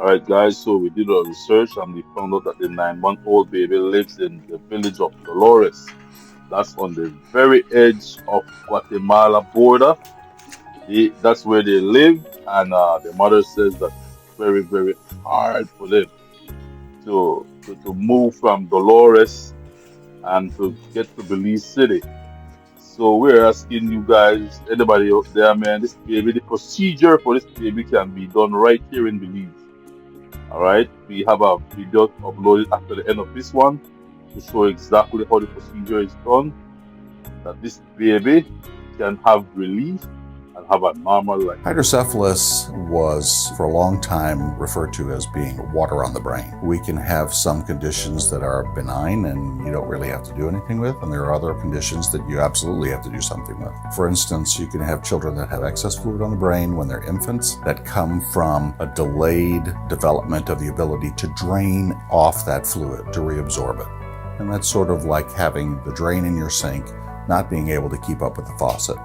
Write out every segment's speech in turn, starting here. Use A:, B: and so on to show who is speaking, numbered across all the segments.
A: All right, guys, so we did our research and we found out that the 9-month-old baby lives in the village of Dolores. That's on the very edge of Guatemala border. That's where they live, and the mother says that it's very, very hard for them to move from Dolores and to get to Belize City. So we're asking you guys, anybody out there, man, this baby, the procedure for this baby can be done right here in Belize. All right, we have a video uploaded after the end of this one to show exactly how the procedure is done, that this baby can have relief and have a normal life.
B: Hydrocephalus was for a long time referred to as being water on the brain. We can have some conditions that are benign and you don't really have to do anything with, and there are other conditions that you absolutely have to do something with. For instance, you can have children that have excess fluid on the brain when they're infants that come from a delayed development of the ability to drain off that fluid, to reabsorb it. And that's sort of like having the drain in your sink not being able to keep up with the faucet.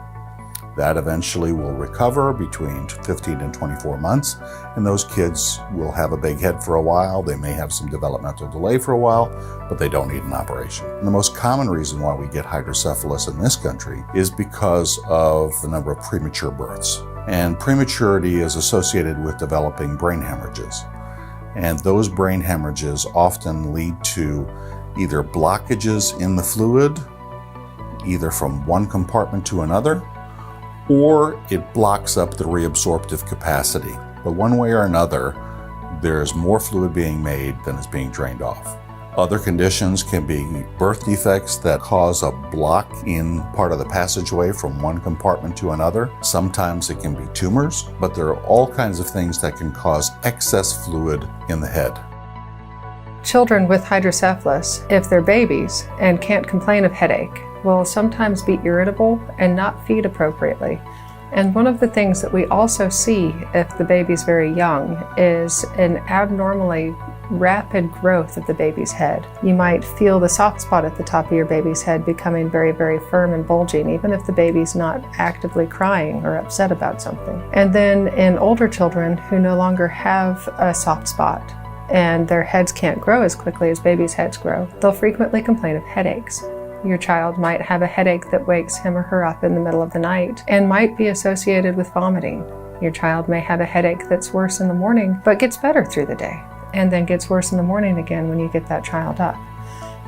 B: That eventually will recover between 15 and 24 months, and those kids will have a big head for a while. They may have some developmental delay for a while, but they don't need an operation. And the most common reason why we get hydrocephalus in this country is because of the number of premature births. And prematurity is associated with developing brain hemorrhages. And those brain hemorrhages often lead to either blockages in the fluid, either from one compartment to another, or it blocks up the reabsorptive capacity. But one way or another, there's more fluid being made than is being drained off. Other conditions can be birth defects that cause a block in part of the passageway from one compartment to another. Sometimes it can be tumors, but there are all kinds of things that can cause excess fluid in the head.
C: Children with hydrocephalus, if they're babies and can't complain of headache, will sometimes be irritable and not feed appropriately. And one of the things that we also see if the baby's very young is an abnormally rapid growth of the baby's head. You might feel the soft spot at the top of your baby's head becoming very, very firm and bulging, even if the baby's not actively crying or upset about something. And then in older children who no longer have a soft spot and their heads can't grow as quickly as babies' heads grow, they'll frequently complain of headaches. Your child might have a headache that wakes him or her up in the middle of the night and might be associated with vomiting. Your child may have a headache that's worse in the morning but gets better through the day, and then gets worse in the morning again when you get that child up.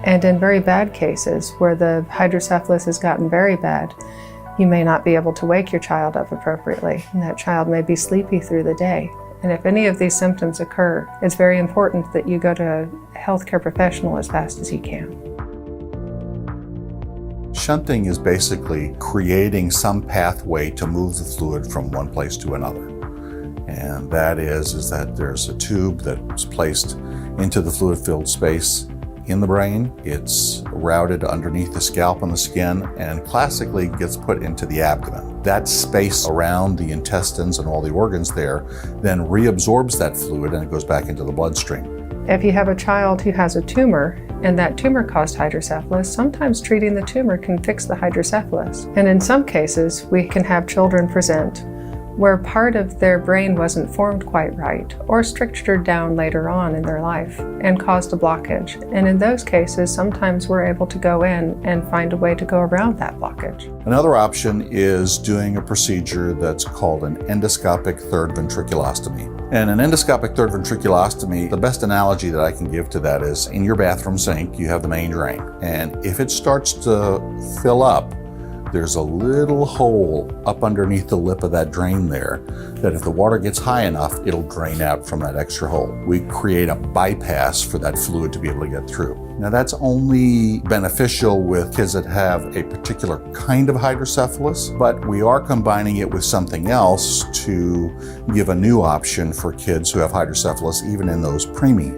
C: And in very bad cases where the hydrocephalus has gotten very bad, you may not be able to wake your child up appropriately, and that child may be sleepy through the day. And if any of these symptoms occur, it's very important that you go to a healthcare professional as fast as you can.
B: Shunting is basically creating some pathway to move the fluid from one place to another. And that is that there's a tube that's placed into the fluid-filled space in the brain. It's routed underneath the scalp and the skin and classically gets put into the abdomen. That space around the intestines and all the organs there then reabsorbs that fluid and it goes back into the bloodstream.
C: If you have a child who has a tumor and that tumor caused hydrocephalus, sometimes treating the tumor can fix the hydrocephalus. And in some cases, we can have children present where part of their brain wasn't formed quite right or strictured down later on in their life and caused a blockage. And in those cases, sometimes we're able to go in and find a way to go around that blockage.
B: Another option is doing a procedure that's called an endoscopic third ventriculostomy. And an endoscopic third ventriculostomy, the best analogy that I can give to that is in your bathroom sink, you have the main drain. And if it starts to fill up, there's a little hole up underneath the lip of that drain there that if the water gets high enough, it'll drain out from that extra hole. We create a bypass for that fluid to be able to get through. Now that's only beneficial with kids that have a particular kind of hydrocephalus, but we are combining it with something else to give a new option for kids who have hydrocephalus, even in those preemie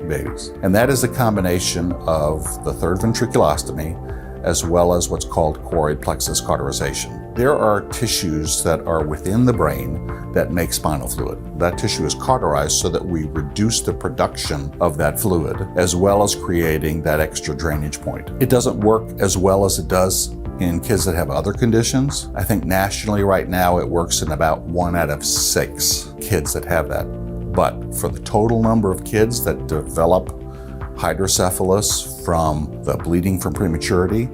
B: babies. And that is a combination of the third ventriculostomy as well as what's called choroid plexus cauterization. There are tissues that are within the brain that make spinal fluid. That tissue is cauterized so that we reduce the production of that fluid, as well as creating that extra drainage point. It doesn't work as well as it does in kids that have other conditions. I think nationally right now it works in about 1 out of 6 kids that have that. But for the total number of kids that develop hydrocephalus from the bleeding from prematurity,